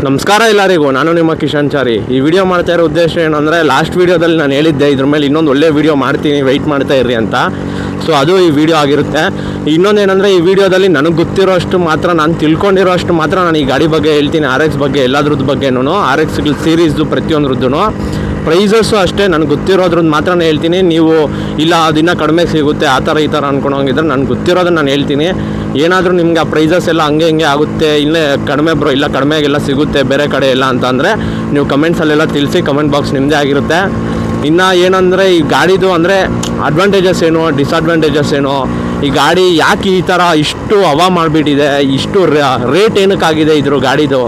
ನಮಸ್ಕಾರ ಎಲ್ಲರಿಗೂ, ನಾನು ನಿಮ್ಮ ಕಿಶನ್ ಚಾರಿ. ಈ ವಿಡಿಯೋ ಮಾಡ್ತಾ ಇರೋ ಉದ್ದೇಶ ಏನಂದರೆ, ಲಾಸ್ಟ್ ವೀಡಿಯೋದಲ್ಲಿ ನಾನು ಹೇಳಿದ್ದೆ ಇದ್ರ ಮೇಲೆ ಇನ್ನೊಂದು ಒಳ್ಳೆ ವಿಡಿಯೋ ಮಾಡ್ತೀನಿ, ವೆಯ್ಟ್ ಮಾಡ್ತಾ ಇರ್ರಿ ಅಂತ. ಸೊ ಅದು ಈ ವಿಡಿಯೋ ಆಗಿರುತ್ತೆ. ಇನ್ನೊಂದೇನೆಂದರೆ, ಈ ವಿಡಿಯೋದಲ್ಲಿ ನನಗೆ ಗೊತ್ತಿರೋ ಅಷ್ಟು ಮಾತ್ರ, ನಾನು ತಿಳ್ಕೊಂಡಿರೋ ಅಷ್ಟು ಮಾತ್ರ ನಾನು ಈ ಗಾಡಿ ಬಗ್ಗೆ ಹೇಳ್ತೀನಿ. RX ಬಗ್ಗೆ ಎಲ್ಲದ್ರದ್ದು ಬಗ್ಗೆನೂ, RX ಸೀರೀಸ್ದು ಪ್ರತಿಯೊಂದ್ರದ್ದು ಪ್ರೈಸಸ್ಸು ಅಷ್ಟೇ ನನಗೆ ಗೊತ್ತಿರೋದ್ರದ್ದು ಮಾತ್ರ ಹೇಳ್ತೀನಿ. ನೀವು ಇಲ್ಲ ಅದಿನ್ನೂ ಕಡಿಮೆ ಸಿಗುತ್ತೆ ಆ ಥರ ಈ ಥರ ಅಂದ್ಕೊಂಡೋಗಿದ್ರೆ ನನಗೆ ಗೊತ್ತಿರೋದನ್ನು ನಾನು ಹೇಳ್ತೀನಿ. ಏನಾದರೂ ನಿಮ್ಗೆ ಆ ಪ್ರೈಸಸ್ ಎಲ್ಲ ಹಂಗೆ ಹಿಂಗೆ ಆಗುತ್ತೆ, ಇಲ್ಲೇ ಕಡಿಮೆ ಬ್ರೋ, ಇಲ್ಲ ಕಡಿಮೆಗೆಲ್ಲ ಸಿಗುತ್ತೆ ಬೇರೆ ಕಡೆ ಎಲ್ಲ ಅಂತಂದರೆ ನೀವು ಕಮೆಂಟ್ಸಲ್ಲೆಲ್ಲ ತಿಳಿಸಿ. ಕಮೆಂಟ್ ಬಾಕ್ಸ್ ನಿಮ್ಮದೇ ಆಗಿರುತ್ತೆ. ಇನ್ನು ಏನಂದರೆ, ಈ ಗಾಡಿದು ಅಂದರೆ ಅಡ್ವಾಂಟೇಜಸ್ ಏನು, ಡಿಸ್ಅಡ್ವಾಂಟೇಜಸ್ ಏನು, ಈ ಗಾಡಿ ಯಾಕೆ ಈ ಥರ ಇಷ್ಟು ಹವಾ ಮಾಡಿಬಿಟ್ಟಿದೆ, ಇಷ್ಟು ರೇಟ್ ಏನಕ್ಕಾಗಿದೆ ಇದ್ರ ಗಾಡಿದು,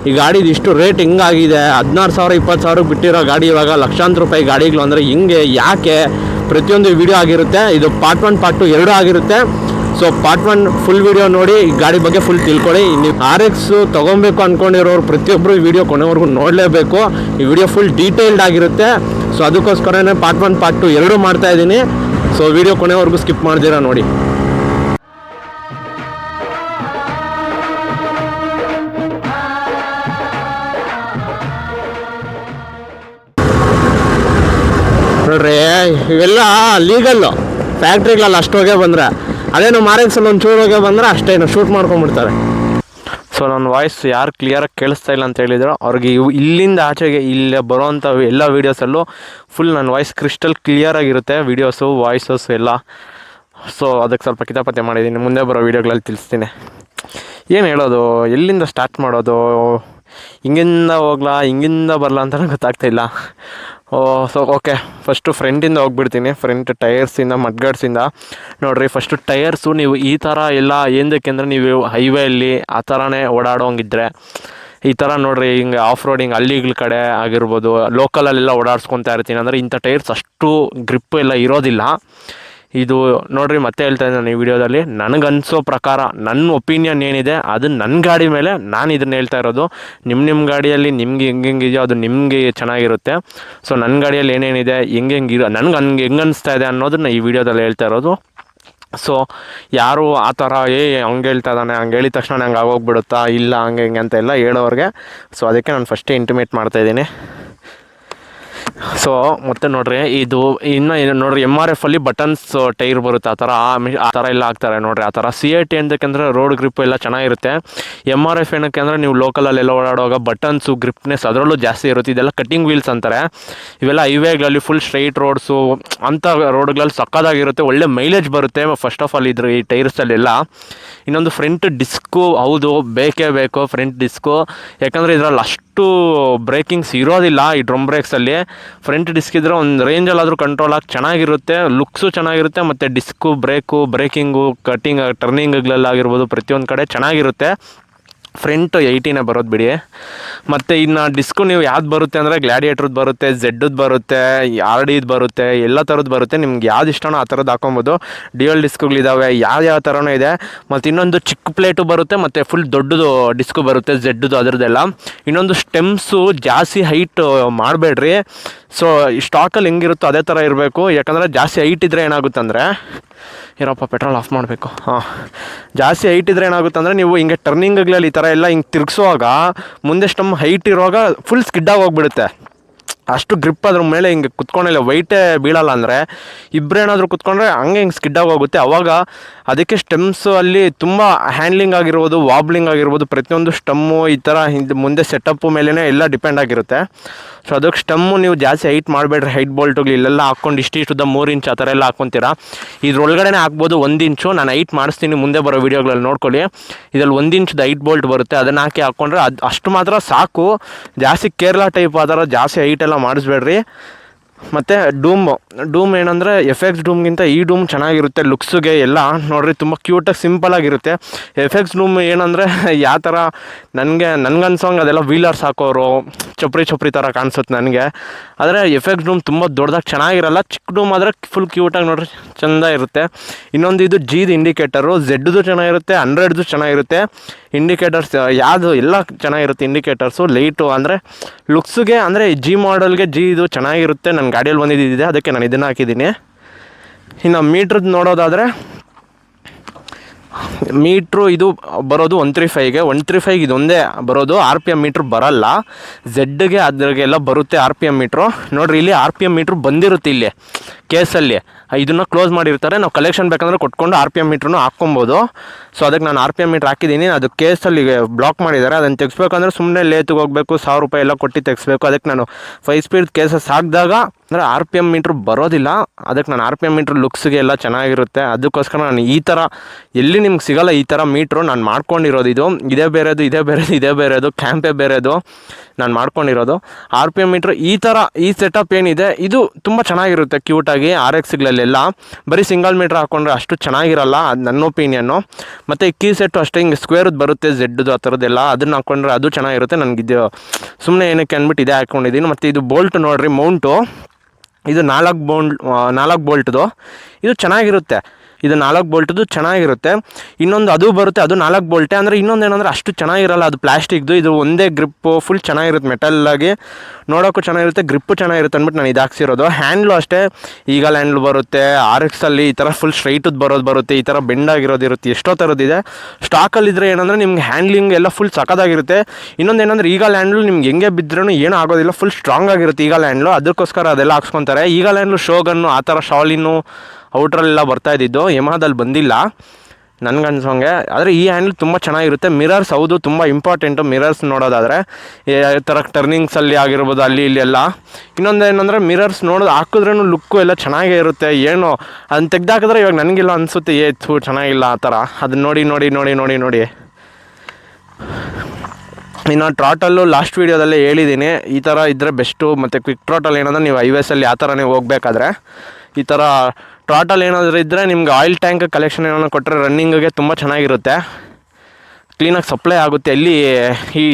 ಈ ಗಾಡಿದು ಇಷ್ಟು ರೇಟ್ ಹೆಂಗಾಗಿದೆ, 16,000 20,000 ಬಿಟ್ಟಿರೋ ಗಾಡಿ ಇವಾಗ ಲಕ್ಷಾಂತರ ರೂಪಾಯಿ ಗಾಡಿಗಳು ಅಂದರೆ ಹಿಂಗೆ ಯಾಕೆ, ಪ್ರತಿಯೊಂದು ವಿಡಿಯೋ ಆಗಿರುತ್ತೆ. ಇದು ಪಾರ್ಟ್ 1 ಪಾರ್ಟ್ 2 ಎರಡೂ ಆಗಿರುತ್ತೆ. ಸೊ ಪಾರ್ಟ್ 1 ಫುಲ್ ವಿಡಿಯೋ ನೋಡಿ, ಈ ಗಾಡಿ ಬಗ್ಗೆ ಫುಲ್ ತಿಳ್ಕೊಳ್ಳಿ. ನೀವು RX ತೊಗೊಬೇಕು ಅಂದ್ಕೊಂಡಿರೋರು ಪ್ರತಿಯೊಬ್ಬರು ಈ ವಿಡಿಯೋ ಕೊನೆವರೆಗೂ ನೋಡಲೇಬೇಕು. ಈ ವಿಡಿಯೋ ಫುಲ್ ಡೀಟೇಲ್ಡ್ ಆಗಿರುತ್ತೆ. ಸೊ ಅದಕ್ಕೋಸ್ಕರನೇ ಪಾರ್ಟ್ 1 ಪಾರ್ಟ್ 2 ಎರಡೂ ಮಾಡ್ತಾಯಿದ್ದೀನಿ. ಸೊ ವಿಡಿಯೋ ಕೊನೆವರೆಗೂ ಸ್ಕಿಪ್ ಮಾಡ್ದಿರಾ ನೋಡಿ. ನೋಡ್ರಿ, ಇವೆಲ್ಲ ಲೀಗಲ್ಲು ಫ್ಯಾಕ್ಟ್ರಿಗಳಲ್ಲಿ ಅಷ್ಟೋಗೆ ಬಂದರೆ, ಅದೇನು RX ಒಂದು ಚೂರೋಗೆ ಬಂದರೆ ಅಷ್ಟೇನು ಶೂಟ್ ಮಾಡ್ಕೊಂಡ್ಬಿಡ್ತಾರೆ. ಸೊ ನನ್ನ ವಾಯ್ಸ್ ಯಾರು ಕ್ಲಿಯರಾಗಿ ಕೇಳಿಸ್ತಾ ಇಲ್ಲ ಅಂತ ಹೇಳಿದ್ರು, ಅವ್ರಿಗೆ ಇಲ್ಲಿಂದ ಆಚೆಗೆ ಇಲ್ಲೇ ಬರೋವಂಥ ಎಲ್ಲ ವೀಡಿಯೋಸಲ್ಲೂ ಫುಲ್ ನನ್ನ ವಾಯ್ಸ್ ಕ್ರಿಸ್ಟಲ್ ಕ್ಲಿಯರಾಗಿರುತ್ತೆ, ವೀಡಿಯೋಸು ವಾಯ್ಸಸ್ ಎಲ್ಲ. ಸೊ ಅದಕ್ಕೆ ಸ್ವಲ್ಪ ಕಿತಾಪತಿ ಮಾಡಿದ್ದೀನಿ, ಮುಂದೆ ಬರೋ ವೀಡಿಯೋಗಳಲ್ಲಿ ತಿಳಿಸ್ತೀನಿ. ಏನು ಹೇಳೋದು, ಎಲ್ಲಿಂದ ಸ್ಟಾರ್ಟ್ ಮಾಡೋದು, ಹಿಂಗಿಂದ ಹೋಗ್ಲಾ ಹಿಂಗಿಂದ ಬರಲ್ಲ ಅಂತ ಗೊತ್ತಾಗ್ತಾಯಿಲ್ಲ. ಸೊ ಓಕೆ, ಫಸ್ಟು ಫ್ರಂಟಿಂದ ಹೋಗ್ಬಿಡ್ತೀನಿ. ಫ್ರಂಟ್ ಟೈರ್ಸಿಂದ, ಮಡ್ಗಾಡ್ಸಿಂದ ನೋಡಿರಿ. ಫಸ್ಟು ಟೈರ್ಸು ನೀವು ಈ ಥರ ಎಲ್ಲ ಏನಕ್ಕೆಂದರೆ, ನೀವು ಹೈವೇಯಲ್ಲಿ ಆ ಥರನೇ ಓಡಾಡೋಂಗಿದ್ರೆ ಈ ಥರ ನೋಡಿರಿ, ಹಿಂಗೆ ಆಫ್ ರೋಡಿಂಗ್ ಹಳ್ಳಿಗಳ ಕಡೆ ಆಗಿರ್ಬೋದು, ಲೋಕಲಲ್ಲೆಲ್ಲ ಓಡಾಡ್ಸ್ಕೊತಾ ಇರ್ತೀನಿ ಅಂದರೆ ಇಂಥ ಟೈರ್ಸ್ ಅಷ್ಟು ಗ್ರಿಪ್ ಎಲ್ಲ ಇರೋದಿಲ್ಲ. ಇದು ನೋಡಿರಿ, ಮತ್ತೆ ಹೇಳ್ತಾ ಇದ್ದೀನಿ ಈ ವಿಡಿಯೋದಲ್ಲಿ, ನನಗನ್ಸೋ ಪ್ರಕಾರ ನನ್ನ ಒಪಿನಿಯನ್ ಏನಿದೆ ಅದು ನನ್ನ ಗಾಡಿ ಮೇಲೆ ನಾನು ಇದನ್ನು ಹೇಳ್ತಾ ಇರೋದು. ನಿಮ್ಮ ಗಾಡಿಯಲ್ಲಿ ನಿಮ್ಗೆ ಹೆಂಗಿದೆಯೋ ಅದು ನಿಮಗೆ ಚೆನ್ನಾಗಿರುತ್ತೆ. ಸೊ ನನ್ನ ಗಾಡಿಯಲ್ಲಿ ಏನೇನಿದೆ, ಹೆಂಗಿರೋ ನನಗೆ ಹೆಂಗೆ ಅನಿಸ್ತಾ ಇದೆ ಅನ್ನೋದನ್ನ ಈ ವಿಡಿಯೋದಲ್ಲಿ ಹೇಳ್ತಾ ಇರೋದು. ಸೊ ಯಾರು ಆ ಥರ ಹಂಗೆ ಹೇಳ್ತಾ ಇದ್ದಾನೆ, ಹಂಗೆ ಹೇಳಿದ ತಕ್ಷಣ ನಂಗೆ ಆಗೋಗ್ಬಿಡುತ್ತಾ, ಇಲ್ಲ ಹಂಗೆ ಹಿಂಗೆ ಅಂತ ಎಲ್ಲ ಹೇಳೋರಿಗೆ, ಸೊ ಅದಕ್ಕೆ ನಾನು ಫಸ್ಟೇ ಇಂಟಿಮೇಟ್ ಮಾಡ್ತಾಯಿದ್ದೀನಿ. ಸೊ ಮತ್ತೆ ನೋಡ್ರಿ, ಇದು ಇನ್ನು ನೋಡ್ರಿ, MRF ಅಲ್ಲಿ ಬಟನ್ಸ್ ಟೈರ್ ಬರುತ್ತೆ, ಆ ಥರ ಎಲ್ಲ ಹಾಕ್ತಾರೆ ನೋಡ್ರಿ. ಆ ಥರ CIT ಏನಕ್ಕೆ ರೋಡ್ ಗ್ರಿಪ್ ಎಲ್ಲ ಚೆನ್ನಾಗಿರುತ್ತೆ. MRF ಏನಕ್ಕೆ ಅಂದರೆ, ನೀವು ಲೋಕಲಲ್ಲೆಲ್ಲ ಓಡಾಡುವಾಗ ಬಟನ್ಸು ಗ್ರಿಪ್ನೆಸ್ ಅದರಲ್ಲೂ ಜಾಸ್ತಿ ಇರುತ್ತೆ. ಇದೆಲ್ಲ ಕಟ್ಟಿಂಗ್ ವೀಲ್ಸ್ ಅಂತಾರೆ. ಇವೆಲ್ಲ ಹೈವೇಗಳಲ್ಲಿ ಫುಲ್ ಸ್ಟ್ರೈಟ್ ರೋಡ್ಸು ಅಂಥ ರೋಡ್ಗಳಲ್ಲಿ ಸಕ್ಕದಾಗಿರುತ್ತೆ, ಒಳ್ಳೆ ಮೈಲೇಜ್ ಬರುತ್ತೆ. ಫಸ್ಟ್ ಆಫ್ ಆಲ್ ಇದ್ರ ಈ ಟೈರ್ಸಲ್ಲೆಲ್ಲ. ಇನ್ನೊಂದು ಫ್ರಂಟ್ ಡಿಸ್ಕು, ಹೌದು ಬೇಕೇ ಬೇಕು ಫ್ರಂಟ್ ಡಿಸ್ಕು, ಯಾಕಂದರೆ ಇದರಲ್ಲಿ ಅಷ್ಟು ಬ್ರೇಕಿಂಗ್ಸ್ ಇರೋದಿಲ್ಲ ಈ ಡ್ರಮ್ ಬ್ರೇಕ್ಸಲ್ಲಿ. ಫ್ರಂಟ್ ಡಿಸ್ಕ್ ಇದ್ದರೆ ಒಂದು ರೇಂಜಲ್ಲಾದರೂ ಕಂಟ್ರೋಲ್ ಆಗಿ ಚೆನ್ನಾಗಿರುತ್ತೆ, ಲುಕ್ಸು ಚೆನ್ನಾಗಿರುತ್ತೆ, ಮತ್ತು ಡಿಸ್ಕು ಬ್ರೇಕಿಂಗು ಕಟ್ಟಿಂಗ್ ಟರ್ನಿಂಗ್ಗಳಲ್ಲಾಗಿರ್ಬೋದು ಪ್ರತಿಯೊಂದು ಕಡೆ ಚೆನ್ನಾಗಿರುತ್ತೆ. ಫ್ರಂಟ್ 80ನೇ ಬರೋದು ಬಿಡಿ. ಮತ್ತು ಇನ್ನು ಡಿಸ್ಕು ನೀವು ಯಾವ್ದು ಬರುತ್ತೆ ಅಂದರೆ, ಗ್ಲಾಡಿಯೇಟ್ರದ್ದು ಬರುತ್ತೆ, ಝೆಡ್ದು ಬರುತ್ತೆ, RDದು ಬರುತ್ತೆ, ಎಲ್ಲ ಥರದ್ದು ಬರುತ್ತೆ. ನಿಮ್ಗೆ ಯಾವ್ದು ಇಷ್ಟನೋ ಆ ಥರದ್ದು ಹಾಕೊಬೋದು. ಡ್ಯುಯಲ್ ಡಿಸ್ಕುಗಳಿದ್ದಾವೆ, ಯಾವ ಥರನೂ ಇದೆ. ಮತ್ತು ಇನ್ನೊಂದು ಚಿಕ್ಕ ಪ್ಲೇಟು ಬರುತ್ತೆ, ಮತ್ತು ಫುಲ್ ದೊಡ್ಡದು ಡಿಸ್ಕು ಬರುತ್ತೆ ಝೆಡ್ದು ಅದರದ್ದೆಲ್ಲ. ಇನ್ನೊಂದು ಸ್ಟೆಮ್ಸು ಜಾಸ್ತಿ ಹೈಟ್ ಮಾಡಬೇಡ್ರಿ. ಸೊ ಸ್ಟಾಕಲ್ಲಿ ಹೆಂಗಿರುತ್ತೋ ಅದೇ ಥರ ಇರಬೇಕು. ಯಾಕಂದರೆ ಜಾಸ್ತಿ ಹೈಟ್ ಇದ್ದರೆ ಏನಾಗುತ್ತೆ ಅಂದರೆ, ಇರಪ್ಪ ಪೆಟ್ರೋಲ್ ಆಫ್ ಮಾಡಬೇಕು. ಜಾಸ್ತಿ ಹೈಟ್ ಇದ್ದರೆ ಏನಾಗುತ್ತೆ ಅಂದರೆ, ನೀವು ಹಿಂಗೆ ಟರ್ನಿಂಗ್ಗಳಲ್ಲಿ ಈ ಥರ ಎಲ್ಲ ಹಿಂಗೆ ತಿರ್ಗಿಸುವಾಗ ಮುಂದೆ ಸ್ಟಮ್ ಹೈಟ್ ಇರುವಾಗ ಫುಲ್ ಸ್ಕಿಡ್ಡಾಗಿ ಹೋಗ್ಬಿಡುತ್ತೆ. ಅಷ್ಟು ಗ್ರಿಪ್ ಅದ್ರ ಮೇಲೆ ಹಿಂಗೆ ಕುತ್ಕೊಂಡಿಲ್ಲ, ವೈಟೇ ಬೀಳಲ್ಲ. ಅಂದರೆ ಇಬ್ಬರೇನಾದರೂ ಕುತ್ಕೊಂಡ್ರೆ ಹಂಗೆ ಹಿಂಗೆ ಸ್ಕಿಡ್ಡಾಗಿ ಹೋಗುತ್ತೆ. ಅವಾಗ ಅದಕ್ಕೆ ಸ್ಟೆಮ್ಸು ಅಲ್ಲಿ ತುಂಬ ಹ್ಯಾಂಡ್ಲಿಂಗ್ ಆಗಿರ್ಬೋದು, ವಾಬ್ಲಿಂಗ್ ಆಗಿರ್ಬೋದು, ಪ್ರತಿಯೊಂದು ಸ್ಟಮ್ಮು ಈ ಥರ ಮುಂದೆ ಸೆಟಪ್ಪು ಮೇಲೇ ಎಲ್ಲ ಡಿಪೆಂಡ್ ಆಗಿರುತ್ತೆ. ಸೊ ಅದಕ್ಕೆ ಸ್ಟಮ್ಮು ನೀವು ಜಾಸ್ತಿ ಹೈಟ್ ಮಾಡಬೇಡ್ರಿ. ಹೈಟ್ ಬೋಲ್ಟುಗಳು ಇಲ್ಲೆಲ್ಲ ಹಾಕ್ಕೊಂಡು ಇಷ್ಟುದ್ದ 3 ಇಂಚ್ ಆ ಥರ ಎಲ್ಲ ಹಾಕ್ಕೊತೀರಾ. ಇದ್ರೊಳಗಡೆ ಹಾಕ್ಬೋದು 1 ಇಂಚು. ನಾನು ಹೈಟ್ ಮಾಡಿಸ್ತೀನಿ, ಮುಂದೆ ಬರೋ ವೀಡಿಯೋಗಳಲ್ಲಿ ನೋಡ್ಕೊಳ್ಳಿ. ಇದರಲ್ಲಿ 1 ಇಂಚ್ದು ಹೈಟ್ ಬೋಲ್ಟ್ ಬರುತ್ತೆ, ಅದನ್ನು ಹಾಕ್ಕೊಂಡ್ರೆ ಅದು ಅಷ್ಟು ಮಾತ್ರ ಸಾಕು. ಜಾಸ್ತಿ ಕೇರಳ ಟೈಪ್ ಆ ಥರ ಜಾಸ್ತಿ ಹೈಟ್ ಎಲ್ಲ ಮಾಡಿಸ್ಬೇಡ್ರಿ. ಮತ್ತು ಡೂಮ್ ಏನಂದರೆ, FX ಡೂಮ್ಗಿಂತ ಈ ಡೂಮ್ ಚೆನ್ನಾಗಿರುತ್ತೆ ಲುಕ್ಸಿಗೆ ಎಲ್ಲ. ನೋಡಿರಿ, ತುಂಬ ಕ್ಯೂಟಾಗಿ ಸಿಂಪಲಾಗಿರುತ್ತೆ. FX ಡೂಮ್ ಏನಂದರೆ ಯಾವ ಥರ ನನಗನ್ಸೋಂಗೆ ಅದೆಲ್ಲ ವೀಲರ್ಸ್ ಹಾಕೋರು ಚಪ್ರಿ ಥರ ಕಾಣಿಸುತ್ತೆ ನನಗೆ. ಆದರೆ FX ಡೂಮ್ ತುಂಬ ದೊಡ್ಡದಾಗಿ ಚೆನ್ನಾಗಿರಲ್ಲ. ಚಿಕ್ಕ ಡೂಮ್ ಆದರೆ ಫುಲ್ ಕ್ಯೂಟಾಗಿ ನೋಡಿರಿ ಚೆಂದ ಇರುತ್ತೆ. ಇನ್ನೊಂದು ಇದು Gದು ಇಂಡಿಕೇಟರು, ಝೆಡ್ದು ಚೆನ್ನಾಗಿರುತ್ತೆ, 100ದು ಚೆನ್ನಾಗಿರುತ್ತೆ. ಇಂಡಿಕೇಟರ್ಸ್ ಯಾವುದು ಎಲ್ಲ ಚೆನ್ನಾಗಿರುತ್ತೆ ಇಂಡಿಕೇಟರ್ಸು. ಲೈಟು ಅಂದರೆ ಲುಕ್ಸ್ಗೆ, ಅಂದರೆ G ಮಾಡೆಲ್ಗೆ Gದು ಚೆನ್ನಾಗಿರುತ್ತೆ. ನನ್ನ ಗಾಡಿಯಲ್ಲಿ ಬಂದಿದ್ದಿದೆ, ಅದಕ್ಕೆ ನಾನು ಇದನ್ನು ಹಾಕಿದ್ದೀನಿ. ಇನ್ನು ಮೀಟ್ರದ್ದು ನೋಡೋದಾದರೆ, ಮೀಟ್ರು ಇದು ಬರೋದು 135ಗೆ 135 ಇದೊಂದೇ ಬರೋದು. RPM ಮೀಟ್ರ್ ಬರಲ್ಲ. ಝೆಡ್ಗೆ ಅದ್ರಾಗೆಲ್ಲ ಬರುತ್ತೆ RPM ಮೀಟ್ರು. ನೋಡಿರಿ ಇಲ್ಲಿ RPM ಮೀಟ್ರ್ ಬಂದಿರುತ್ತೆ ಇಲ್ಲಿ ಕೇಸಲ್ಲಿ. ಇದನ್ನು ಕ್ಲೋಸ್ ಮಾಡಿರ್ತಾರೆ. ನಾವು ಕಲೆಕ್ಷನ್ ಬೇಕಂದ್ರೆ ಕೊಟ್ಕೊಂಡು RPM ಮೀಟ್ರೂ ಹಾಕ್ಕೊಬೋದು. ಸೊ ಅದಕ್ಕೆ ನಾನು RPM ಮೀಟ್ರ್ ಹಾಕಿದ್ದೀನಿ. ಅದು ಕೇಸಲ್ಲಿ ಬ್ಲಾಕ್ ಮಾಡಿದ್ದಾರೆ. ಅದನ್ನು ತೆಗಿಸ್ಬೇಕಂದ್ರೆ ಸುಮ್ಮನೆ ಲೇತ್ಗೆ ಹೋಗಬೇಕು, ₹1000 ಎಲ್ಲ ಕೊಟ್ಟು ತೆಗಿಸ್ಬೇಕು. ಅದಕ್ಕೆ ನಾನು 5 ಸ್ಪೀಡ್ ಕೇಸಸ್ ಹಾಕಿದಾಗ ಅಂದರೆ RPM ಮೀಟ್ರ್ ಬರೋದಿಲ್ಲ. ಅದಕ್ಕೆ ನಾನು RPM ಮೀಟ್ರ್ ಲುಕ್ಸ್ಗೆ ಎಲ್ಲ ಚೆನ್ನಾಗಿರುತ್ತೆ. ಅದಕ್ಕೋಸ್ಕರ ನಾನು ಈ ಥರ ಎಲ್ಲಿ ನಿಮ್ಗೆ ಸಿಗೋಲ್ಲ ಈ ಥರ ಮೀಟ್ರು ನಾನು ಮಾಡ್ಕೊಂಡಿರೋದು. ಇದೇ ಬೇರೆದು ಕ್ಯಾಂಪೇ ಬೇರೆದು ನಾನು ಮಾಡ್ಕೊಂಡಿರೋದು. RPM ಮೀಟ್ರ್ ಈ ಥರ ಈ ಸೆಟಪ್ ಏನಿದೆ ಇದು ತುಂಬ ಚೆನ್ನಾಗಿರುತ್ತೆ ಕ್ಯೂಟಾಗಿ. RXಗಳಲ್ಲೆಲ್ಲ ಬರೀ ಸಿಂಗಲ್ ಮೀಟ್ರ್ ಹಾಕ್ಕೊಂಡ್ರೆ ಅಷ್ಟು ಚೆನ್ನಾಗಿರಲ್ಲ, ಅದು ನನ್ನ ಒಪಿನಿಯನ್ನು. ಮತ್ತು ಈ ಕೀ ಸೆಟ್ಟು ಅಷ್ಟೇ ಹಿಂಗೆ ಸ್ಕ್ವೇರ್ದು ಬರುತ್ತೆ ಝೆಡ್ದು ಆ ಥರದ್ದೆಲ್ಲ, ಅದನ್ನು ಹಾಕ್ಕೊಂಡ್ರೆ ಅದು ಚೆನ್ನಾಗಿರುತ್ತೆ. ನನಗಿದು ಸುಮ್ಮನೆ ಏನಕ್ಕೆ ಅಂದ್ಬಿಟ್ಟು ಇದೇ ಹಾಕ್ಕೊಂಡಿದ್ದೀನಿ. ಮತ್ತು ಇದು ಬೋಲ್ಟ್ ನೋಡಿರಿ, ಮೌಂಟು ಇದು 4 ಬೋಲ್ಟ್ದು. ಇದು ಚೆನ್ನಾಗಿರುತ್ತೆ. ಇದು 4 ಬೋಲ್ಟ್ದು ಚೆನ್ನಾಗಿರುತ್ತೆ. ಇನ್ನೊಂದು ಅದು ಬರುತ್ತೆ, ಅದು 4 ಬೋಲ್ಟೆ. ಅಂದರೆ ಇನ್ನೊಂದು ಏನಂದರೆ ಅಷ್ಟು ಚೆನ್ನಾಗಿರಲ್ಲ, ಅದು ಪ್ಲಾಸ್ಟಿಕ್ದು. ಇದು ಒಂದೇ ಗ್ರಿಪ್ಪು ಫುಲ್ ಚೆನ್ನಾಗಿರುತ್ತೆ, ಮೆಟಲ್ಲಾಗಿ ನೋಡೋಕ್ಕೂ ಚೆನ್ನಾಗಿರುತ್ತೆ, ಗ್ರಿಪ್ಪು ಚೆನ್ನಾಗಿರುತ್ತೆ ಅಂದ್ಬಿಟ್ಟು ನಾನು ಇದು ಹಾಕ್ಸಿರೋದು. ಹ್ಯಾಂಡ್ಲು ಅಷ್ಟೇ ಈಗಲ್ ಹ್ಯಾಂಡ್ಲು ಬರುತ್ತೆ. RXಲ್ಲಿ ಈ ಥರ ಫುಲ್ ಸ್ಟ್ರೈಟದ್ದು ಬರುತ್ತೆ, ಈ ಥರ ಬೆಂಡಾಗಿರೋದು ಇರುತ್ತೆ, ಎಷ್ಟೋ ಥರದ್ದಿದೆ. ಸ್ಟಾಕಲ್ಲಿದ್ದರೆ ಏನಂದರೆ ನಿಮ್ಗೆ ಹ್ಯಾಂಡ್ಲಿಂಗ್ ಎಲ್ಲ ಫುಲ್ ಸಖತ್ತಾಗಿರುತ್ತೆ. ಇನ್ನೊಂದು ಏನಂದರೆ ಈಗಲ್ ಹ್ಯಾಂಡ್ಲು ನಿಮ್ಗೆ ಹೆಂಗೆ ಬಿದ್ರೂ ಏನೂ ಆಗೋದಿಲ್ಲ, ಫುಲ್ ಸ್ಟ್ರಾಂಗ್ ಆಗಿರುತ್ತೆ ಈಗಲ್ ಹ್ಯಾಂಡ್ಲು. ಅದಕ್ಕೋಸ್ಕರ ಅದೆಲ್ಲ ಹಾಕ್ಸ್ಕೊತಾರೆ. ಈಗಲ್ ಹ್ಯಾಂಡ್ಲು ಶೋಗನ್ನು ಆ ಥರ ಶಾಲಿನು ಔಟ್ರಲ್ಲೆಲ್ಲ ಬರ್ತಾಯಿದ್ದಿದ್ದು, ಯಮಹದಲ್ಲಿ ಬಂದಿಲ್ಲ ನನಗನ್ಸೋಂಗೆ. ಆದರೆ ಈ ಹ್ಯಾಂಡ್ಲ್ ತುಂಬ ಚೆನ್ನಾಗಿರುತ್ತೆ. ಮಿರರ್ಸ್ ಹೌದು ತುಂಬ ಇಂಪಾರ್ಟೆಂಟು ಈ ನೋಡೋದಾದರೆ. ಈ ಥರ ಟರ್ನಿಂಗ್ಸಲ್ಲಿ ಆಗಿರ್ಬೋದು ಅಲ್ಲಿ ಇಲ್ಲಿ ಎಲ್ಲ. ಇನ್ನೊಂದು ಏನಂದರೆ ಮಿರರ್ಸ್ ನೋಡೋದು ಹಾಕಿದ್ರೂ ಲುಕ್ಕು ಎಲ್ಲ ಚೆನ್ನಾಗೇ ಇರುತ್ತೆ. ಏನು ಅದನ್ನು ತೆಗ್ದಾಕಿದ್ರೆ ಇವಾಗ ನನಗಿಲ್ಲ ಅನಿಸುತ್ತೆ, ಚೆನ್ನಾಗಿಲ್ಲ ಆ ಥರ. ಅದನ್ನ ನೋಡಿ ಇನ್ನು ಟ್ರಾಟಲ್ಲು ಲಾಸ್ಟ್ ವೀಡಿಯೋದಲ್ಲೇ ಹೇಳಿದ್ದೀನಿ, ಈ ಥರ ಇದ್ದರೆ ಬೆಸ್ಟು. ಮತ್ತು ಕ್ವಿಕ್ ಟ್ರಾಟಲ್ ಏನಂದರೆ ನೀವು ಹೈವೇಸಲ್ಲಿ ಆ ಥರನೇ ಹೋಗಬೇಕಾದ್ರೆ ಈ ಥರ ಟ್ರಾಟಲ್ ಏನಾದರೂ ಇದ್ದರೆ ನಿಮ್ಗೆ ಆಯಿಲ್ ಟ್ಯಾಂಕ್ ಕಲೆಕ್ಷನ್ ಏನಾದ್ರು ಕೊಟ್ಟರೆ ರನ್ನಿಂಗಿಗೆ ತುಂಬ ಚೆನ್ನಾಗಿರುತ್ತೆ, ಕ್ಲೀನಾಗಿ ಸಪ್ಲೈ ಆಗುತ್ತೆ. ಇಲ್ಲಿ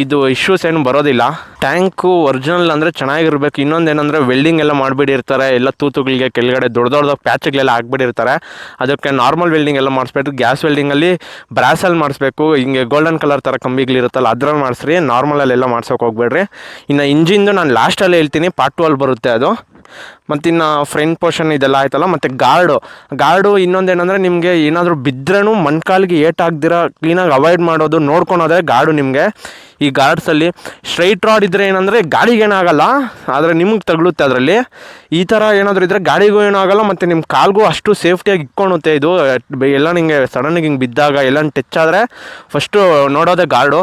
ಇದು ಇಶ್ಯೂಸ್ ಏನು ಬರೋದಿಲ್ಲ. ಟ್ಯಾಂಕು ಒರಿಜಿನಲ್ ಅಂದರೆ ಚೆನ್ನಾಗಿರ್ಬೇಕು. ಇನ್ನೊಂದು ಏನಂದರೆ ವೆಲ್ಡಿಂಗ್ ಎಲ್ಲ ಮಾಡಿಬಿಟ್ಟಿರ್ತಾರೆ, ಎಲ್ಲ ತೂತುಗಳಿಗೆ ಕೆಳಗಡೆ ದೊಡ್ಡ ಪ್ಯಾಚ್ಗಳೆಲ್ಲ ಹಾಕ್ಬಿಟ್ಟಿರ್ತಾರೆ. ಅದಕ್ಕೆ ನಾರ್ಮಲ್ ವೆಲ್ಡಿಂಗ್ ಎಲ್ಲ ಮಾಡಿಸ್ಬೇಕು. ಗ್ಯಾಸ್ ವೆಲ್ಡಿಂಗಲ್ಲಿ ಬ್ರಾಸಲ್ಲಿ ಮಾಡಿಸ್ಬೇಕು. ಹಿಂಗೆ ಗೋಲ್ಡನ್ ಕಲರ್ ಥರ ಕಂಬಿಗಳಿರುತ್ತಲ್ಲ ಅದ್ರಲ್ಲಿ ಮಾಡಿಸ್ರಿ, ನಾರ್ಮಲಲ್ಲೆಲ್ಲ ಮಾಡ್ಸೋಕೆ ಹೋಗ್ಬೇಡ್ರಿ. ಇನ್ನು ಇಂಜಿನ್ದು ನಾನು ಲಾಸ್ಟಲ್ಲಿ ಹೇಳ್ತೀನಿ, ಪಾರ್ಟ್ 2 ಬರುತ್ತೆ ಅದು. ಮತ್ತು ಇನ್ನು ಫ್ರಂಟ್ ಪೋರ್ಷನ್ ಇದೆಲ್ಲ ಆಯ್ತಲ್ಲ. ಮತ್ತು ಗಾರ್ಡು ಇನ್ನೊಂದೇನೆಂದರೆ ನಿಮಗೆ ಏನಾದರೂ ಬಿದ್ದರೂ ಮೊಣ್ಕಾಲಿಗೆ ಏಟಾಗ್ದಿರ ಕ್ಲೀನಾಗಿ ಅವಾಯ್ಡ್ ಮಾಡೋದು ನೋಡ್ಕೊಳೋದೇ ಗಾರ್ಡು ನಿಮಗೆ. ಈ ಗಾರ್ಡ್ಸಲ್ಲಿ ಸ್ಟ್ರೈಟ್ ರಾಡ್ ಇದ್ದರೆ ಏನಂದರೆ ಗಾಡಿಗೇನಾಗಲ್ಲ, ಆದರೆ ನಿಮಗೆ ತಗಲುತ್ತೆ ಅದರಲ್ಲಿ. ಈ ಥರ ಏನಾದರೂ ಇದ್ದರೆ ಗಾಡಿಗೂ ಏನೂ ಆಗೋಲ್ಲ, ಮತ್ತು ನಿಮ್ಮ ಕಾಲ್ಗೂ ಅಷ್ಟು ಸೇಫ್ಟಿಯಾಗಿ ಇಟ್ಕೊಳುತ್ತೆ. ಇದು ಎಲ್ಲ ನಿಮಗೆ ಸಡನ್ನಾಗಿ ಹಿಂಗೆ ಬಿದ್ದಾಗ ಎಲ್ಲ ಟಚ್ ಆದರೆ ಫಸ್ಟು ನೋಡೋದೇ ಗಾರ್ಡು.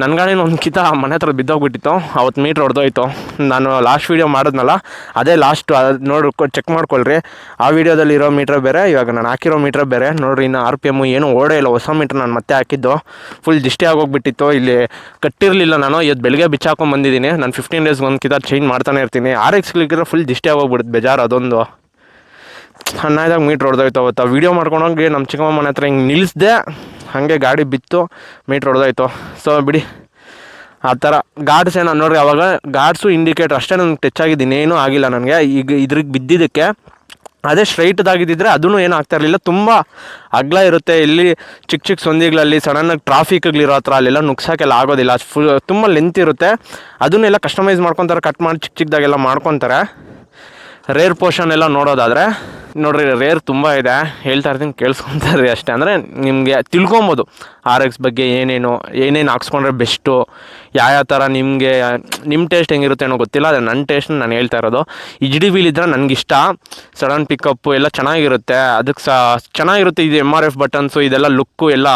ನನ್ನ ಗಾಡಿನ ಒಂದು ಕಿತ ಮನೆ ಹತ್ರ ಬಿದ್ದೋಗ್ಬಿಟ್ಟಿತ್ತು, ಅವತ್ತು ಮೀಟ್ರ್ ಹೊಡೆದೋಯ್ತು. ನಾನು ಲಾಸ್ಟ್ ವೀಡಿಯೋ ಮಾಡಿದ್ನಲ್ಲ ಅದೇ ಲಾಸ್ಟು, ಅದು ಚೆಕ್ ಮಾಡ್ಕೊಳ್ರಿ. ಆ ವೀಡಿಯೋದಲ್ಲಿ ಇರೋ ಮೀಟ್ರ್ ಬೇರೆ, ಇವಾಗ ನಾನು ಹಾಕಿರೋ ಮೀಟ್ರ್ ಬೇರೆ. ನೋಡಿರಿ, ಇನ್ನು RPM ಏನೂ ಓಡೇ ಇಲ್ಲ. ಹೊಸ ಮೀಟ್ರ್ ನಾನು ಮತ್ತೆ ಹಾಕಿದ್ದು, ಫುಲ್ ದಿಷ್ಟಿ ಆಗೋಗ್ಬಿಟ್ಟಿತ್ತು. ಇಲ್ಲಿ ಕಟ್ಟಿರಲಿಲ್ಲ ನಾನು, ಇವತ್ತು ಬೆಳಗ್ಗೆ ಬಿಚ್ಚಾಕೊಂಡು ಬಂದಿದ್ದೀನಿ. ನಾನು 15 ಡೇಸ್ಗೆ ಒಂದು ಕಿತ ಚೇಂಜ್ ಮಾಡ್ತಾನೆ ಇರ್ತೀನಿ. RXಗಳಿದ್ರೆ ಫುಲ್ ದಿಷ್ಟಿ ಆಗೋಗ್ಬಿಡುತ್ತೆ, ಬೇಜಾರು ಅದೊಂದು. ಹಣ್ಣಾದಾಗ ಮೀಟ್ರ್ ಹೊಡೆದೋಯ್ತು ಅವತ್ತು. ಆ ವೀಡಿಯೋ ಮಾಡ್ಕೊಂಡೋಗಿ ನಮ್ಮ ಚಿಕ್ಕಮ್ಮ ಮನೆ ಹತ್ರ ಹಿಂಗೆ ನಿಲ್ಲಿಸ್ದೆ, ಹಾಗೆ ಗಾಡಿ ಬಿತ್ತು, ಮೀಟ್ರ್ ಹೊಡೆದೋಯ್ತು. ಸೊ ಬಿಡಿ, ಆ ಥರ ಗಾರ್ಡ್ಸ್ ಏನೋ ನೋಡಿರಿ. ಅವಾಗ ಗಾರ್ಡ್ಸು ಇಂಡಿಕೇಟ್ರ್ ಅಷ್ಟೇ ನನಗೆ ಟಚ್ ಆಗಿದ್ದೀನಿ, ಏನೂ ಆಗಿಲ್ಲ ನನಗೆ. ಈಗ ಇದ್ರಿಗೆ ಬಿದ್ದಿದ್ದಕ್ಕೆ ಅದೇ ಸ್ಟ್ರೈಟ್ದಾಗಿದ್ದಿದ್ರೆ ಅದೂ ಏನೂ ಆಗ್ತಾಯಿರಲಿಲ್ಲ. ತುಂಬ ಅಗಲ ಇರುತ್ತೆ, ಇಲ್ಲಿ ಚಿಕ್ಕ ಸಂದಿಗಳಲ್ಲಿ ಸಡನ್ನಾಗಿ ಟ್ರಾಫಿಕ್ಗಳಿರೋ ಹತ್ರ ಅಲ್ಲೆಲ್ಲ ನುಗ್ಸೋಕ್ಕೆಲ್ಲ ಆಗೋದಿಲ್ಲ. ಫುಲ್ ತುಂಬ ಲೆಂತ್ ಇರುತ್ತೆ. ಅದನ್ನೆಲ್ಲ ಕಸ್ಟಮೈಸ್ ಮಾಡ್ಕೊತಾರೆ, ಕಟ್ ಮಾಡಿ ಚಿಕ್ಕದಾಗೆಲ್ಲ ಮಾಡ್ಕೊತಾರೆ. ರೇರ್ ಪೋರ್ಷನ್ ಎಲ್ಲ ನೋಡೋದಾದರೆ ನೋಡಿರಿ, ರೇರ್ ತುಂಬ ಇದೆ, ಹೇಳ್ತಾ ಇರ್ತೀನಿ ಕೇಳಿಸ್ಕೊತಾರೆ ಅಷ್ಟೇ. ಅಂದರೆ ನಿಮಗೆ ತಿಳ್ಕೊಬೋದು RX ಬಗ್ಗೆ ಏನೇನು ಹಾಕ್ಸ್ಕೊಂಡ್ರೆ ಬೆಸ್ಟು, ಯಾವ ಥರ ನಿಮಗೆ ನಿಮ್ಮ ಟೇಸ್ಟ್ ಹೆಂಗಿರುತ್ತೆ ಅನ್ನೋ ಗೊತ್ತಿಲ್ಲ. ಆದರೆ ನನ್ನ ಟೇಸ್ಟ್ ನಾನು ಹೇಳ್ತಾ ಇರೋದು. HD ವೀಲ್ ಇದ್ದರೆ ನನಗಿಷ್ಟ. ಸಡನ್ ಪಿಕಪ್ಪು ಎಲ್ಲ ಚೆನ್ನಾಗಿರುತ್ತೆ, ಅದಕ್ಕೆ ಚೆನ್ನಾಗಿರುತ್ತೆ. ಇದು MRF ಬಟನ್ಸು ಇದೆಲ್ಲ ಲುಕ್ಕು ಎಲ್ಲ.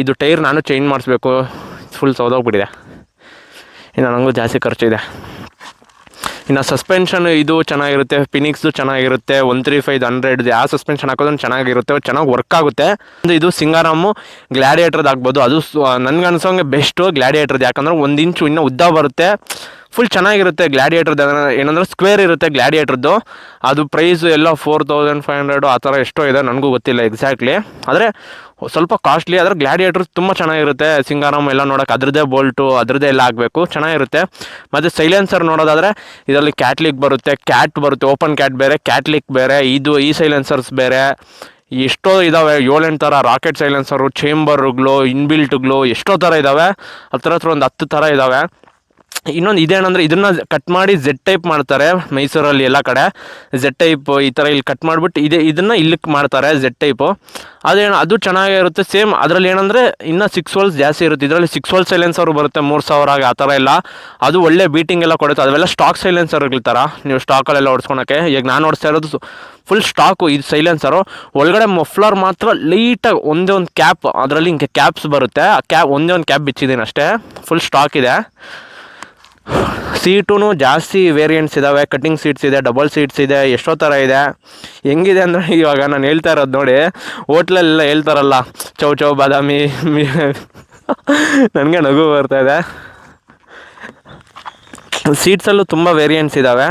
ಇದು ಟೈರ್ ನಾನು ಚೇಂಜ್ ಮಾಡಿಸ್ಬೇಕು, ಫುಲ್ ಸೌದೋಗ್ಬಿಟ್ಟಿದೆ. ಇನ್ನು ನನಗೂ ಜಾಸ್ತಿ ಖರ್ಚಿದೆ. ಇನ್ನು ಸಸ್ಪೆನ್ಷನ್ ಇದು ಚೆನ್ನಾಗಿರುತ್ತೆ, ಫಿನಿಕ್ಸ್ದು ಚೆನ್ನಾಗಿರುತ್ತೆ. 135 100 ಯಾವ ಸಸ್ಪೆನ್ಷನ್ ಹಾಕೋದು ಚೆನ್ನಾಗಿರುತ್ತೆ, ಚೆನ್ನಾಗಿ ವರ್ಕ್ ಆಗುತ್ತೆ. ಇದು ಸಿಂಗಾರಾಮು ಗ್ಲಾಡಿಯೇಟ್ರದ್ದು ಆಗ್ಬೋದು. ಅದು ನನಗನ್ಸೋಂಗೆ ಬೆಸ್ಟು ಗ್ಲಾಡಿಯೇಟ್ರದ್ದು, ಯಾಕಂದರೆ 1 ಇಂಚು ಇನ್ನೂ ಉದ್ದ ಬರುತ್ತೆ, ಫುಲ್ ಚೆನ್ನಾಗಿರುತ್ತೆ. ಗ್ಲಾಡಿಯೇಟ್ರದ್ದು ಏನಂದರೆ ಸ್ಕ್ವೇರ್ ಇರುತ್ತೆ ಗ್ಲಾಡಿಯೇಟ್ರದ್ದು. ಅದು ಪ್ರೈಸು ಎಲ್ಲ 4500 ಆ ಥರ ಎಷ್ಟೋ ಇದೆ, ನನಗೂ ಗೊತ್ತಿಲ್ಲ ಎಕ್ಸಾಕ್ಟ್ಲಿ. ಆದರೆ ಸ್ವಲ್ಪ ಕಾಸ್ಟ್ಲಿ. ಆದರೆ ಗ್ಲಾಡಿಯೇಟ್ರ್ ತುಂಬ ಚೆನ್ನಾಗಿರುತ್ತೆ. ಸಿಂಗಾರಾಮ್ ಎಲ್ಲ ನೋಡೋಕೆ ಅದರದ್ದೇ ಬೋಲ್ಟು ಅದರದ್ದೇ ಎಲ್ಲ ಆಗಬೇಕು, ಚೆನ್ನಾಗಿರುತ್ತೆ. ಮತ್ತು ಸೈಲೆನ್ಸರ್ ನೋಡೋದಾದರೆ ಇದರಲ್ಲಿ ಕ್ಯಾಟ್ಲಿಕ್ ಬರುತ್ತೆ, ಓಪನ್ ಕ್ಯಾಟ್ ಬೇರೆ, ಕ್ಯಾಟ್ಲಿಕ್ ಬೇರೆ, ಈ ಸೈಲೆನ್ಸರ್ಸ್ ಬೇರೆ. ಎಷ್ಟೋ ಇದ್ದಾವೆ, 7-8 ಥರ ರಾಕೆಟ್ ಸೈಲೆನ್ಸರು, ಚೇಂಬರ್ಗಳು, ಇನ್ಬಿಲ್ಟ್ಗಳು ಎಷ್ಟೋ ಥರ ಇದ್ದಾವೆ. ಹತ್ರ ಒಂದು 10 ಥರ ಇದ್ದಾವೆ. ಇನ್ನೊಂದು ಇದೇನಂದರೆ ಇದನ್ನು ಕಟ್ ಮಾಡಿ Z ಟೈಪ್ ಮಾಡ್ತಾರೆ ಮೈಸೂರಲ್ಲಿ ಎಲ್ಲ ಕಡೆ. Z ಟೈಪ್ ಈ ಥರ ಇಲ್ಲಿ ಕಟ್ ಮಾಡಿಬಿಟ್ಟು ಇದನ್ನು ಇಲ್ಲಿಗೆ ಮಾಡ್ತಾರೆ Z ಟೈಪು. ಅದು ಚೆನ್ನಾಗಿರುತ್ತೆ. ಸೇಮ್ ಅದರಲ್ಲಿ ಏನಂದರೆ ಇನ್ನೂ 6 ಹೋಲ್ಸ್ ಜಾಸ್ತಿ ಇರುತ್ತೆ. ಇದರಲ್ಲಿ 6 ಹೋಲ್ ಸೈಲೆನ್ಸರು ಬರುತ್ತೆ 3000 ಆ ಥರ ಎಲ್ಲ. ಅದು ಒಳ್ಳೆ ಬೀಟಿಂಗ್ ಎಲ್ಲ ಕೊಡುತ್ತೆ. ಅವೆಲ್ಲ ಸ್ಟಾಕ್ ಸೈಲೆನ್ಸರ್ಗಳ ಥರ ನೀವು ಸ್ಟಾಕಲ್ಲೆಲ್ಲ ಓಡಿಸ್ಕೊಳಕ್ಕೆ. ಈಗ ನಾನು ಓಡಿಸ್ತಾ ಇರೋದು ಫುಲ್ ಸ್ಟಾಕು ಇದು ಸೈಲೆನ್ಸರು. ಒಳಗಡೆ ಮಫ್ಲರ್ ಮಾತ್ರ ಲೈಟಾಗಿ ಒಂದೇ ಒಂದು ಕ್ಯಾಪ್, ಅದರಲ್ಲಿ ಹಿಂಗೆ ಕ್ಯಾಪ್ಸ್ ಬರುತ್ತೆ. ಆ ಒಂದೇ ಒಂದು ಕ್ಯಾಪ್ ಬಿಚ್ಚಿದ್ದೀನಿ ಅಷ್ಟೇ. ಫುಲ್ ಸ್ಟಾಕ್ ಇದೆ. ಸೀಟೂ ಜಾಸ್ತಿ ವೇರಿಯಂಟ್ಸ್ ಇದ್ದಾವೆ. ಕಟ್ಟಿಂಗ್ ಸೀಟ್ಸ್ ಇದೆ, ಡಬಲ್ ಸೀಟ್ಸ್ ಇದೆ, ಎಷ್ಟೋ ಥರ ಇದೆ. ಹೆಂಗಿದೆ ಅಂದರೆ ಇವಾಗ ನಾನು ಹೇಳ್ತಾ ಇರೋದು ನೋಡಿ, ಹೋಟ್ಲಲ್ಲೆಲ್ಲ ಹೇಳ್ತಾರಲ್ಲ ಚೌ ಚೌ ಬಾದಾಮಿ ನನಗೆ ನಗು ಬರ್ತಾಯಿದೆ. ಸೀಟ್ಸಲ್ಲೂ ತುಂಬ ವೇರಿಯಂಟ್ಸ್ ಇದ್ದಾವೆ.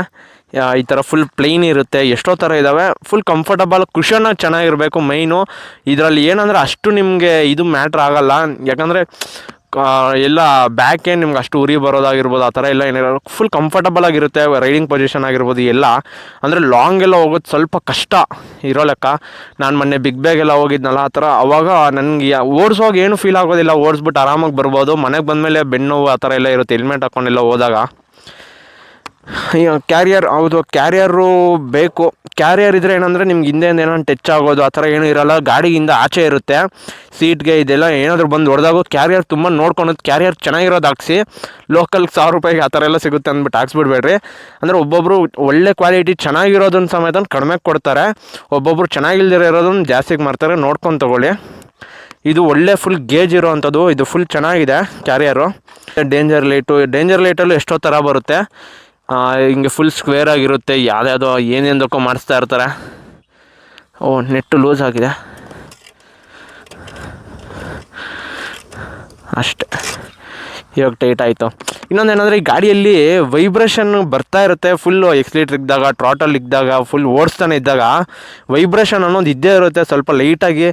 ಈ ಥರ ಫುಲ್ ಪ್ಲೈನ್ ಇರುತ್ತೆ, ಎಷ್ಟೋ ಥರ ಇದ್ದಾವೆ. ಫುಲ್ ಕಂಫರ್ಟಬಲ್, ಕುಷನ್ನಾಗಿ ಚೆನ್ನಾಗಿರಬೇಕು ಮೈನು. ಇದರಲ್ಲಿ ಏನಂದರೆ ಅಷ್ಟು ನಿಮಗೆ ಇದು ಮ್ಯಾಟ್ರ್ ಆಗೋಲ್ಲ. ಯಾಕಂದರೆ ಎಲ್ಲ ಬ್ಯಾಕ್ ಏನು ನಿಮ್ಗೆ ಅಷ್ಟು ಉರಿ ಬರೋದಾಗಿರ್ಬೋದು ಆ ಥರ ಎಲ್ಲ ಏನಿರೋಲ್ಲ. ಫುಲ್ ಕಂಫರ್ಟಬಲ್ ಆಗಿರುತ್ತೆ. ರೈಡಿಂಗ್ ಪೊಸಿಷನ್ ಆಗಿರ್ಬೋದು ಎಲ್ಲ. ಅಂದರೆ ಲಾಂಗ್ ಎಲ್ಲ ಹೋಗೋದು ಸ್ವಲ್ಪ ಕಷ್ಟ ಇರೋ ಲೆಕ್ಕ. ನಾನು ಮೊನ್ನೆ ಬಿಗ್ ಬ್ಯಾಗ್ ಎಲ್ಲ ಹೋಗಿದ್ನಲ್ಲ ಆ ಥರ, ಅವಾಗ ನನಗೆ ಓಡಿಸೋವಾಗ ಏನು ಫೀಲ್ ಆಗೋದಿಲ್ಲ. ಓಡಿಸ್ಬಿಟ್ಟು ಆರಾಮಾಗಿ ಬರ್ಬೋದು. ಮನೆಗೆ ಬಂದಮೇಲೆ ಬೆನ್ನೋವು ಆ ಥರ ಎಲ್ಲ ಇರುತ್ತೆ ಹೆಲ್ಮೆಟ್ ಹಾಕ್ಕೊಂಡೆಲ್ಲ ಹೋದಾಗ. ಕ್ಯಾರಿಯರ್ ಹೌದು, ಕ್ಯಾರಿಯರು ಬೇಕು. ಕ್ಯಾರಿಯರ್ ಇದ್ದರೆ ಏನಂದರೆ ನಿಮ್ಗೆ ಹಿಂದೆಯಿಂದ ಏನೋ ಟಚ್ ಆಗೋದು ಆ ಥರ ಏನೂ ಇರೋಲ್ಲ. ಗಾಡಿಯಿಂದ ಆಚೆ ಇರುತ್ತೆ ಸೀಟ್ಗೆ. ಇದೆಲ್ಲ ಏನಾದರೂ ಬಂದು ಹೊಡೆದಾಗೋ ಕ್ಯಾರಿಯರ್ ತುಂಬ ನೋಡ್ಕೊಳೋದು. ಕ್ಯಾರಿಯರ್ ಚೆನ್ನಾಗಿರೋದು ಹಾಕ್ಸಿ. ಲೋಕಲ್ 1000 ರೂಪಾಯಿಗೆ ಆ ಥರ ಎಲ್ಲ ಸಿಗುತ್ತೆ ಅಂದ್ಬಿಟ್ಟು ಹಾಕ್ಸ್ಬಿಡ್ಬೇಡ್ರಿ. ಅಂದರೆ ಒಬ್ಬೊಬ್ಬರು ಒಳ್ಳೆ ಕ್ವಾಲಿಟಿ ಚೆನ್ನಾಗಿರೋದನ್ನ ಸಮೇತ ಕಡಿಮೆ ಕೊಡ್ತಾರೆ, ಒಬ್ಬೊಬ್ಬರು ಚೆನ್ನಾಗಿಲ್ದಿರೋ ಇರೋದನ್ನು ಜಾಸ್ತಿಗೆ ಮಾಡ್ತಾರೆ. ನೋಡ್ಕೊಂಡು ತೊಗೊಳ್ಳಿ. ಇದು ಒಳ್ಳೆ ಫುಲ್ ಗೇಜ್ ಇರೋ ಅಂಥದ್ದು. ಇದು ಫುಲ್ ಚೆನ್ನಾಗಿದೆ ಕ್ಯಾರಿಯರು. ಡೇಂಜರ್ ಲೈಟಲ್ಲೂ ಎಷ್ಟೋ ಥರ ಬರುತ್ತೆ. ಹಿಂಗೆ ಫುಲ್ ಸ್ಕ್ವೇರ್ ಆಗಿರುತ್ತೆ. ಯಾವುದ್ಯಾವುದೋ ಏನೇನಕ್ಕೋ ಮಾಡಿಸ್ತಾ ಇರ್ತಾರೆ. ನೆಟ್ಟು ಲೂಸ್ ಆಗಿದೆ ಅಷ್ಟೆ, ಇವಾಗ ಟೈಟ್ ಆಯಿತು. ಇನ್ನೊಂದೇನೆಂದರೆ ಈ ಗಾಡಿಯಲ್ಲಿ ವೈಬ್ರೇಷನ್ ಬರ್ತಾ ಇರುತ್ತೆ. ಫುಲ್ಲು ಎಕ್ಸ್ಲೇಟ್ರ್ ಇದ್ದಾಗ, ಟ್ರಾಟಲ್ ಇದ್ದಾಗ, ಫುಲ್ ಓಡಿಸ್ತಾನೆ ಇದ್ದಾಗ ವೈಬ್ರೇಷನ್ ಅನ್ನೋದು ಇದ್ದೇ ಇರುತ್ತೆ. ಸ್ವಲ್ಪ ಲೈಟಾಗಿ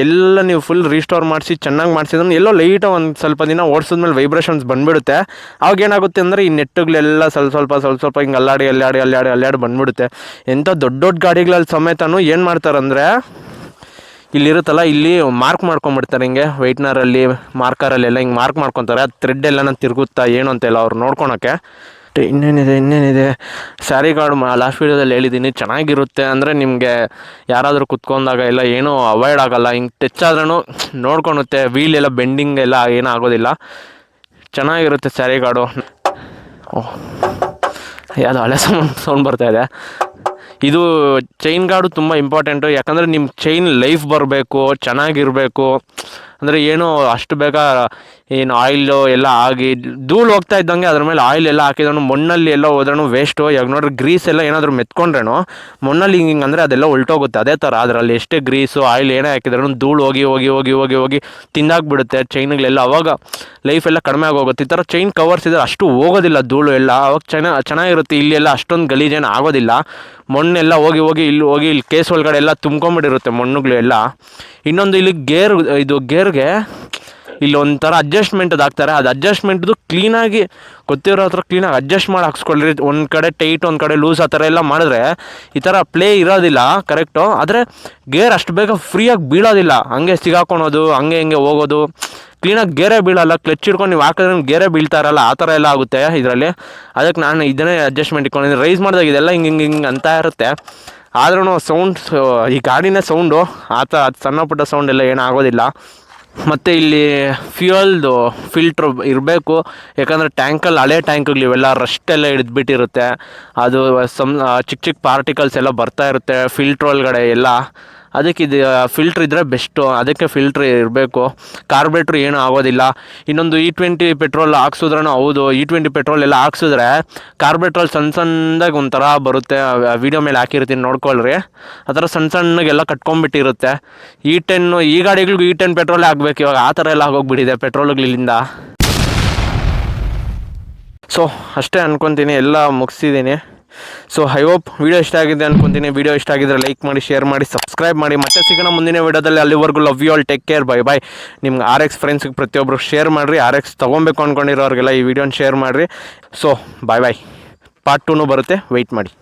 ಎಲ್ಲ ನೀವು ಫುಲ್ ರೀಸ್ಟೋರ್ ಮಾಡಿಸಿ ಚೆನ್ನಾಗಿ ಮಾಡಿಸಿದ್ರೆ ಎಲ್ಲೋ ಲೈಟಾಗಿ ಒಂದು ಸ್ವಲ್ಪ ದಿನ ಓಡಿಸಿದ್ಮೇಲೆ ವೈಬ್ರೇಷನ್ಸ್ ಬಂದುಬಿಡುತ್ತೆ. ಅವಾಗ ಏನಾಗುತ್ತೆ ಅಂದರೆ ಈ ನೆಟ್ಟುಗಳೆಲ್ಲ ಸ್ವಲ್ಪ ಹಿಂಗೆ ಅಲ್ಲಾಡಿ ಬಂದುಬಿಡುತ್ತೆ. ಎಂಥ ದೊಡ್ಡ ಗಾಡಿಗಳಲ್ಲಿ ಸಮೇತನೂ ಏನು ಮಾಡ್ತಾರಂದರೆ ಇಲ್ಲಿರುತ್ತಲ್ಲ, ಇಲ್ಲಿ ಮಾರ್ಕ್ ಮಾಡ್ಕೊಂಬಿಡ್ತಾರೆ ಹಿಂಗೆ ವೈಟ್ನರಲ್ಲಿ, ಮಾರ್ಕರಲ್ಲೆಲ್ಲ ಹಿಂಗೆ ಮಾರ್ಕ್ ಮಾಡ್ಕೊತಾರೆ. ಅದು ಥ್ರೆಡ್ ಎಲ್ಲ ನಾನು ತಿರುಗುತ್ತಾ ಏನು ಅಂತೆಲ್ಲ ಅವ್ರು ನೋಡ್ಕೊಳಕ್ಕೆ. ಇನ್ನೇನಿದೆ ಸ್ಯಾರಿ ಗಾರ್ಡ್ ಲಾಸ್ಟ್ ವೀಡಿಯೋದಲ್ಲಿ ಹೇಳಿದ್ದೀನಿ, ಚೆನ್ನಾಗಿರುತ್ತೆ. ಅಂದರೆ ನಿಮಗೆ ಯಾರಾದರೂ ಕುತ್ಕೊಂಡಾಗ ಎಲ್ಲ ಏನೂ ಅವಾಯ್ಡ್ ಆಗೋಲ್ಲ. ಹಿಂಗೆ ಟಚ್ ಆದ್ರೂ ನೋಡ್ಕೊಳುತ್ತೆ. ವೀಲ್ ಎಲ್ಲ ಬೆಂಡಿಂಗ್ ಎಲ್ಲ ಏನೂ ಆಗೋದಿಲ್ಲ. ಚೆನ್ನಾಗಿರುತ್ತೆ ಸ್ಯಾರಿ ಗಾರ್ಡು. ಯಾವುದೋ ಹಳೆ ಸೌಂಡ್ ಬರ್ತಾಯಿದೆ. ಇದು ಚೈನ್ ಗಾರ್ಡು ತುಂಬ ಇಂಪಾರ್ಟೆಂಟು. ಯಾಕಂದರೆ ನಿಮ್ಮ ಚೈನ್ ಲೈಫ್ ಬರಬೇಕು, ಚೆನ್ನಾಗಿರಬೇಕು. ಅಂದರೆ ಏನು ಅಷ್ಟು ಬೇಗ ಏನು ಆಯಿಲು ಎಲ್ಲ ಆಗಿ ಧೂಳು ಹೋಗ್ತಾ ಇದ್ದಂಗೆ ಅದ್ರ ಮೇಲೆ ಆಯಿಲ್ ಎಲ್ಲ ಹಾಕಿದ್ರು ಮಣ್ಣಲ್ಲಿ ಎಲ್ಲ ಹೋದ್ರೂ ವೇಸ್ಟು. ಇವಾಗ ನೋಡ್ರಿ ಗ್ರೀಸ್ ಎಲ್ಲ ಏನಾದರೂ ಮೆತ್ಕೊಂಡ್ರೇನು ಮಣ್ಣಲ್ಲಿ ಹಿಂಗೆ ಅಂದರೆ ಅದೆಲ್ಲ ಹೊಲ್ಟೋಗುತ್ತೆ. ಅದೇ ಥರ ಅದರಲ್ಲಿ ಎಷ್ಟೇ ಗ್ರೀಸು ಆಯಿಲ್ ಏನೇ ಹಾಕಿದ್ರೂ ಧೂಳು ಹೋಗಿ ತಿಂದಾಕ್ಬಿಡುತ್ತೆ ಚೈನ್ಗಳೆಲ್ಲ. ಅವಾಗ ಲೈಫೆಲ್ಲ ಕಡಿಮೆ ಆಗೋಗುತ್ತೆ. ಈ ಥರ ಚೈನ್ ಕವರ್ಸ್ ಇದ್ದರೆ ಅಷ್ಟು ಹೋಗೋದಿಲ್ಲ ಧೂಳು ಎಲ್ಲ. ಅವಾಗ ಚೆನ್ನಾಗಿರುತ್ತೆ. ಇಲ್ಲಿ ಎಲ್ಲ ಅಷ್ಟೊಂದು ಗಲೀಜೇನು ಆಗೋದಿಲ್ಲ. ಮಣ್ಣೆಲ್ಲ ಹೋಗಿ ಇಲ್ಲಿ ಕೇಸ್ ಒಳಗಡೆ ಎಲ್ಲ ತುಂಬ್ಕೊಂಬಿಟ್ಟಿರುತ್ತೆ ಮಣ್ಣುಗಳು ಎಲ್ಲ. ಇನ್ನೊಂದು ಇಲ್ಲಿ ಗೇರ್ಗೆ ಇಲ್ಲಿ ಒಂಥರ ಅಡ್ಜಸ್ಟ್ಮೆಂಟ್ ಹಾಕ್ತಾರೆ. ಅದು ಅಡ್ಜಸ್ಟ್ಮೆಂಟ್ದು ಕ್ಲೀನಾಗಿ ಗೊತ್ತಿರೋ ಹತ್ರ ಕ್ಲೀನಾಗಿ ಅಡ್ಜಸ್ಟ್ ಮಾಡಿ ಹಾಕ್ಸ್ಕೊಳ್ರಿ. ಒಂದು ಕಡೆ ಟೈಟ್, ಒಂದು ಕಡೆ ಲೂಸ್ ಆ ಥರ ಎಲ್ಲ ಮಾಡಿದ್ರೆ ಈ ಥರ ಪ್ಲೇ ಇರೋದಿಲ್ಲ ಕರೆಕ್ಟು. ಆದರೆ ಗೇರ್ ಅಷ್ಟು ಬೇಗ ಫ್ರೀಯಾಗಿ ಬೀಳೋದಿಲ್ಲ. ಹಂಗೆ ಸಿಗಾಕೊಳೋದು, ಹಂಗೆ ಹೋಗೋದು, ಕ್ಲೀನಾಗಿ ಗೇರೇ ಬೀಳೋಲ್ಲ. ಕ್ಲಚ್ ಹಿಡ್ಕೊಂಡು ನೀವು ಹಾಕಿದ್ರೆ ಗೇರೇ ಬೀಳ್ತಾ ಇರಲ್ಲ. ಆ ಥರ ಎಲ್ಲ ಆಗುತ್ತೆ ಇದರಲ್ಲಿ. ಅದಕ್ಕೆ ನಾನು ಇದನ್ನೇ ಅಡ್ಜಸ್ಟ್ಮೆಂಟ್ ಇಟ್ಕೊಂಡಿದ್ದೀನಿ. ರೈಸ್ ಮಾಡಿದಾಗ ಇದೆಲ್ಲ ಹಿಂಗೆ ಅಂತ ಇರುತ್ತೆ. ಆದ್ರೂ ಸೌಂಡ್, ಈ ಗಾಡಿನೇ ಸೌಂಡು ಆ ಥರ ಸಣ್ಣ ಪುಟ್ಟ ಸೌಂಡ್ ಎಲ್ಲ ಏನೂ ಆಗೋದಿಲ್ಲ. ಮತ್ತು ಇಲ್ಲಿ ಫ್ಯೂಯಲ್ದು ಫಿಲ್ಟ್ರ್ ಇರಬೇಕು. ಯಾಕಂದರೆ ಟ್ಯಾಂಕಲ್ಲಿ ಹಳೆ ಟ್ಯಾಂಕ್ಗಳು ಇವೆಲ್ಲ ರಸ್ಟೆಲ್ಲ ಹಿಡಿದ್ಬಿಟ್ಟಿರುತ್ತೆ. ಅದು ಚಿಕ್ಕ ಪಾರ್ಟಿಕಲ್ಸ್ ಎಲ್ಲ ಬರ್ತಾ ಇರುತ್ತೆ ಫಿಲ್ಟ್ರ್ ಒಳಗಡೆ ಎಲ್ಲ. ಅದಕ್ಕೆ ಇದು ಫಿಲ್ಟ್ರ್ ಇದ್ದರೆ ಬೆಸ್ಟು. ಅದಕ್ಕೆ ಫಿಲ್ಟ್ರ್ ಇರಬೇಕು. ಕಾರ್ಬ್ರೇಟ್ರ್ ಏನೂ ಆಗೋದಿಲ್ಲ. ಇನ್ನೊಂದು E20 ಪೆಟ್ರೋಲ್ ಹಾಕ್ಸಿದ್ರೂ ಹೌದು, E20 ಪೆಟ್ರೋಲ್ ಎಲ್ಲ ಹಾಕ್ಸಿದ್ರೆ ಕಾರ್ಬ್ರೇಟ್ರಲ್ಲಿ ಸಣ್ಣದಾಗಿ ಒಂಥರ ಬರುತ್ತೆ. ವೀಡಿಯೋ ಮೇಲೆ ಹಾಕಿರ್ತೀನಿ ನೋಡ್ಕೊಳ್ರಿ. ಆ ಥರ ಸಣ್ಣಗೆಲ್ಲ ಕಟ್ಕೊಂಡ್ಬಿಟ್ಟಿರುತ್ತೆ. E10 ಈ ಗಾಡಿಗಳಿಗೂ E10 ಪೆಟ್ರೋಲೇ ಆಗಬೇಕು ಇವಾಗ. ಆ ಥರ ಎಲ್ಲ ಆಗೋಗ್ಬಿಟ್ಟಿದೆ ಪೆಟ್ರೋಲ್ಗಳಿಂದ. ಸೊ ಅಷ್ಟೇ ಅಂದ್ಕೊತೀನಿ, ಎಲ್ಲ ಮುಗಿಸಿದ್ದೀನಿ. ಸೊ ಐ ಹೋಪ್ ವೀಡಿಯೋ ಇಷ್ಟ ಆಗಿದೆ ಅಂದ್ಕೊತೀನಿ. ವೀಡಿಯೋ ಇಷ್ಟ ಆಗಿದ್ರೆ ಲೈಕ್ ಮಾಡಿ, ಶೇರ್ ಮಾಡಿ, ಸಬ್ಸ್ಕ್ರೈಬ್ ಮಾಡಿ. ಮತ್ತೆ ಸಿಗೋಣ ಮುಂದಿನ ವೀಡಿಯೋದಲ್ಲಿ. ಅಲ್ಲಿವರೆಗೂ love you all, take care, bye. ನಿಮ್ಗೆ RX ಫ್ರೆಂಡ್ಸ್ಗೆ ಪ್ರತಿಯೊಬ್ಬರು ಶೇರ್ ಮಾಡಿರಿ. RX ತೊಗೊಬೇಕು ಅಂದ್ಕೊಂಡಿರೋರಿಗೆಲ್ಲ ಈ ವಿಡಿಯೋನ ಶೇರ್ ಮಾಡಿರಿ. So bye. ಪಾರ್ಟ್ 2 ಬರುತ್ತೆ, ವೆಯ್ಟ್ ಮಾಡಿ.